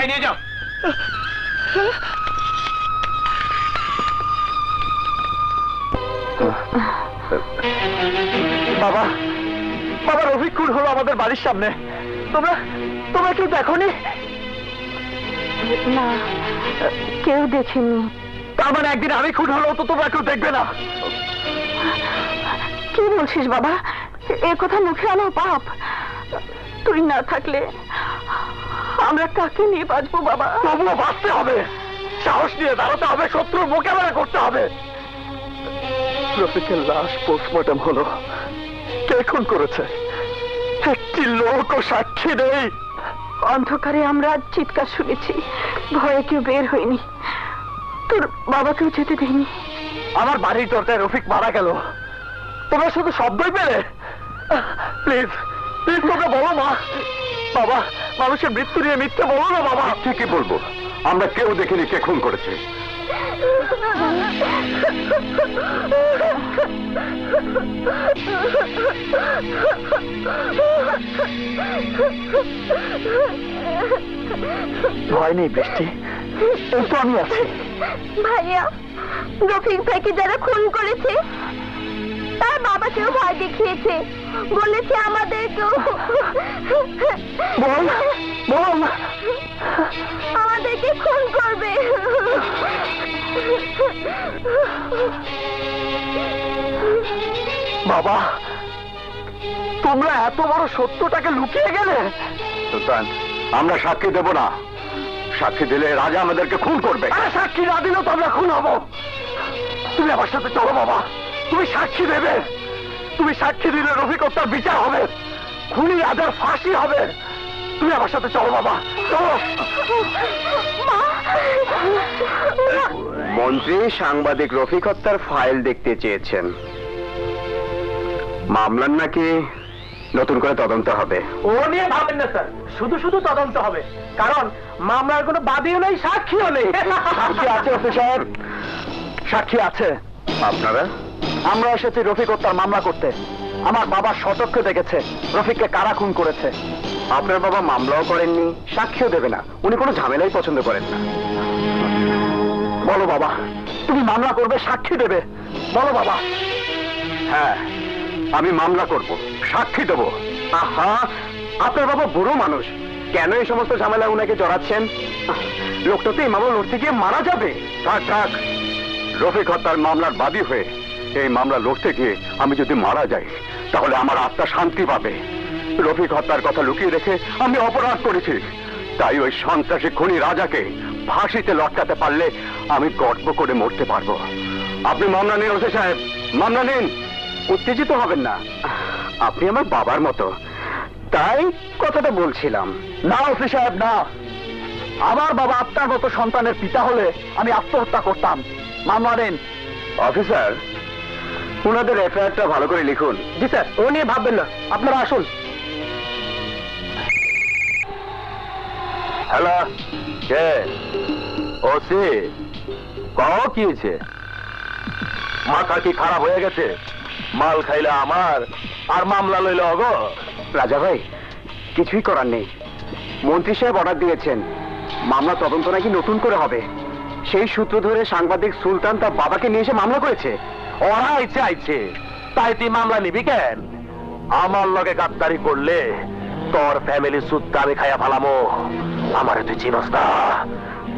নিয়ে যাও। বাবা, বাবা রফিক খুন হলো আমাদের বাড়ির সামনে। তোমরা তোমরা কেউ দেখোনি? না, কেউ দেখেনি। তার মানে একদিন আমি খুন হলো তো তোমরা কেউ দেখবে না? কি বলছিস বাবা? এ কথা মুখে আনো পাপ। তুই না থাকলে আমরা কাকে নিয়ে বাঁচবো বাবা? তবুও বাঁচতে হবে, সাহস নিয়ে দাঁড়াতে হবে, শত্রুর মোকাবেলা করতে হবে। রফিকের লাশ পোস্টমর্টম হলো, কে খুন করেছে? একটি লোকও সাক্ষী নেই। অন্ধকারে আমরা চিৎকার শুনেছি, ভয়ে কেউ বের হয়নি। তোর বাবাকেও যেতে দিইনি। আমার বাড়ির দরজায় রফিক মারা গেল, তোমরা শুধু শব্দই পেলে? প্লিজ প্লিজ তোমরা বলো মা। বাবা, মানুষের মৃত্যু নিয়ে মিথ্যে বলো না বাবা। ঠিকই বলবো, আমরা কেউ দেখিনি কে খুন করেছে। ভয় নেই বৃষ্টি, এই তো আমি আছি। ভাইয়া, রফিক ভাইকে যারা খুন করেছে তার বাবাকেও ভয় দেখিয়েছে, বলেছে আমাদেরকেও বল বল আমাদেরকে খুন করবে। বাবা, তোমরা এত বড় সত্যটাকে লুকিয়ে গেলে? সুলতান, আমরা সাক্ষী দেব না। সাক্ষী দিলে রাজা আমাদেরকে খুন করবে। আরে সাক্ষী না দিলেও তো আমরা খুন হবো। তুমি আমার সাথে চলো বাবা, তুমি সাক্ষী দেবে। তুমি সাক্ষী দিলে রফিক হত্যার বিচার হবে, খুনি রাজার ফাঁসি হবে। তুমি আমার সাথে চলো বাবা, চলো। মন্ত্রী সাংবাদিক রফিক হত্যার ফাইল দেখতে চেয়েছেন। মামলার নাকি নতুন করে তদন্ত হবে। ও নিয়ে ভাবেন না স্যার, শুধু শুধু তদন্ত হবে, কারণ মামলার কোনো বাদীও নেই, সাক্ষীও নেই। সাক্ষী আছে অফিসার সাহেব, সাক্ষী আছে। আপনারা? আমরা এসেছি রফিক হত্যার মামলা করতে। আমার বাবা সচক্ষে দেখেছে রফিককে কারা খুন করেছে। আপনার বাবা মামলাও করেননি, সাক্ষীও দেবে না। উনি কোনো ঝামেলাই পছন্দ করেন না। বলো বাবা, তুমি মামলা করবে, সাক্ষী দেবে? বলো বাবা। হ্যাঁ, আমি মামলা করব, সাক্ষী দেব। আহা, আপনার বাবা বুড়ো মানুষ, কেন এই সমস্ত ঝামেলা উনাকে জড়াচ্ছেন? লোকটা তো এই মামলা লড়তে গিয়ে মারা যাবে। থাক থাক, রফিক হত্যার মামলার বাদী হয়ে এই মামলা লড়তে গিয়ে আমি যদি মারা যাই তাহলে আমার আত্মা শান্তি পাবে। রফিক হত্যার কথা লুকিয়ে রেখে আমি অপরাধ করেছি, তাই ওই সন্ত্রাসী খুনি রাজাকে ফাঁসিতে লটকাতে পারলে আমি গর্ব করে মরতে পারবো। আপনি মামলা নিন ওসি সাহেব, মামলা নিন। উত্তেজিত হবেন না, আপনি আমার বাবার মতো, তাই কথাটা বলছিলাম। না ওসি সাহেব না, আমার বাবা আপনার মতো সন্তানের পিতা হলে আমি আত্মহত্যা করতাম। মামলা নেন। অফিসার, ওনাদের এফআইআরটা ভালো করে লিখুন। জি স্যার, ও নিয়ে ভাববেন না, আপনারা আসুন। হ্যালো, কে? ওসি, কও কি হয়েছে? মাথা কি খারাপ হয়ে গেছে? মাল খাইলে আমার আর মামলা লইলে অগ। রাজা ভাই, কিছুই করার নেই। মন্ত্রী সাহেব অর্ডার দিয়েছেন মামলা তদন্ত নাকি নতুন করে হবে। সেই সূত্র ধরে সাংবাদিক সুলতান তার বাবাকে নিয়ে এসে মামলা করেছে। ওরা আইছে আইছে, তাই তুই মামলা নিবি কেন? আমার লগে গাদ্দারি করলে তোর ফ্যামিলি সুদ্ধ আমি খাইয়া ফালামো। আমারে তুই চিনস না।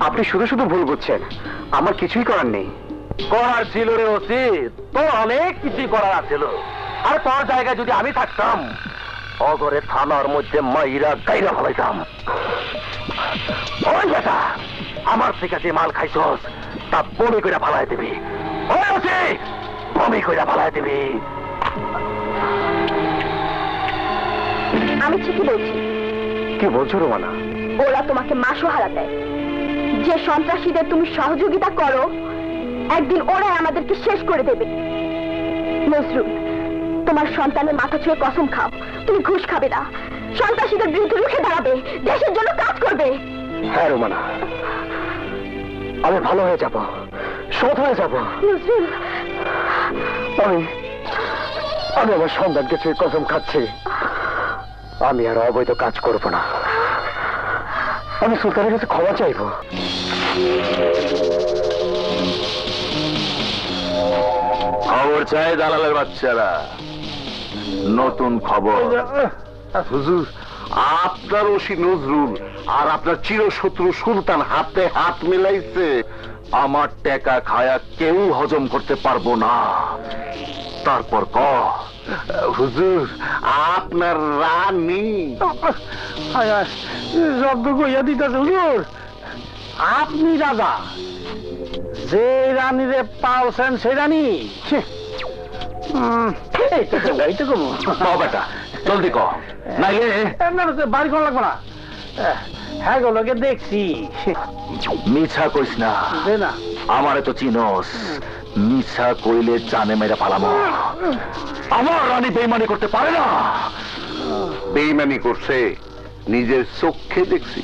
আপনি শুধু শুধু ভুল বুঝছেন, আমার কিছুই করার নেই। করার ছিল রে ওসি, তোর অনেক কিছুই করার আছিল। আর তোর জায়গায় যদি আমি থাকতাম, অগরে থানার মধ্যে মাইরা গাইরা ফেলাইতাম। ওই বেটা, আমার থেকে যে মাল খাইছস তা বমি কইরা ফালাই দিবি। ওই ওসি, বমি কইরা ফালাই দিবি। আমি ঠিকই বলছি। কি বলছো রোমানা? ওরা তোমাকে মাসোহারা দেয়। যে সন্ত্রাসীদের তুমি সহযোগিতা করো, একদিন ওরাই আমাদেরকে শেষ করে দেবে। নজরুল, তোমার সন্তানের মাথা ছুঁয়ে কসম খাও, তুমি ঘুষ খাবে না, সন্ত্রাসীদের বিরুদ্ধে রুখে দাঁড়াবে, দেশের জন্য কাজ করবে। হ্যাঁ রোমানা, আমি ভালো হয়ে যাব, সৎ হয়ে যাব। নজরুল, আমি আমি আমার সন্তানকে ছুঁয়ে কসম খাচ্ছি, আমি আর অবৈধ কাজ করব না। আমি সুলতানের কাছে ক্ষমা চাইব। খবর চাই দালালের বাচ্চারা, নতুন খবর। হুজুর, আপনার ওসি নজরুল আর আপনার চিরশত্রু সুলতান হাতে হাত মিলাইছে। আমার টাকা খায়া কেউ হজম করতে পারবো না। তারপর হুজুর, আপনার রানী শব্দ কইয়া দিতেছে হুজুর, আপনি রাজা, যে রানীরে পাওছেন সেই রানী। বেটা জলদি ক, নাইলে বাড়ি কোন লাগবে না। হ্যাঁ গোলকে দেখছি। মিছা কইস না, না আমারে তো চিনস। মিছা কইলে জানে মেরে পালামো। আমার রানী বেইমানি করতে পারে না। বেইমানি করছে, নিজের চোখে দেখছি।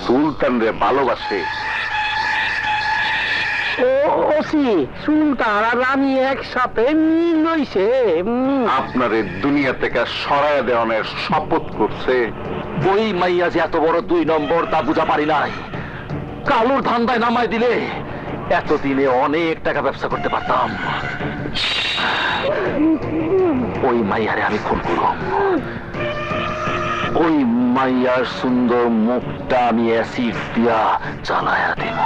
সুলতান রে ভালোবাসে। ওসি সুলতান আর রানী একসাথে মিল হইছে। আপনারে দুনিয়া থেকে সরায় দেওয়ানের শপথ করছে। ওই মাইয়া যে এত বড় 2 নম্বর তা বুঝা পারি নাই। কালুর ধান্দায় নামাই দিলে এতদিনে অনেক টাকা ব্যবসা করতে পারতাম। ওই মাইয়ারে আমি খুন করব। ওই মাইয়ার সুন্দর মুখটা আমি অ্যাসিড দিয়া জ্বালায়া দেব।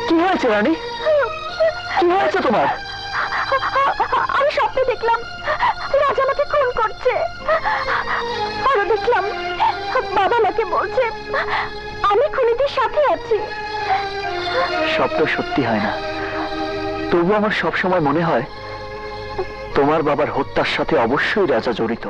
কি হয়েছে রানী? কি হয়েছে তোমার? আমি স্বপ্নে দেখলাম রাজা আমাকে খুন করছে। আরো দেখলাম বাবা আমাকে বলছে আমি খুনিদের সাথে আছি। স্বপ্ন সত্যি হয় না, তবু আমার সবসময় মনে হয় তোমার বাবার হত্যার সাথে অবশ্যই রাজা জড়িত।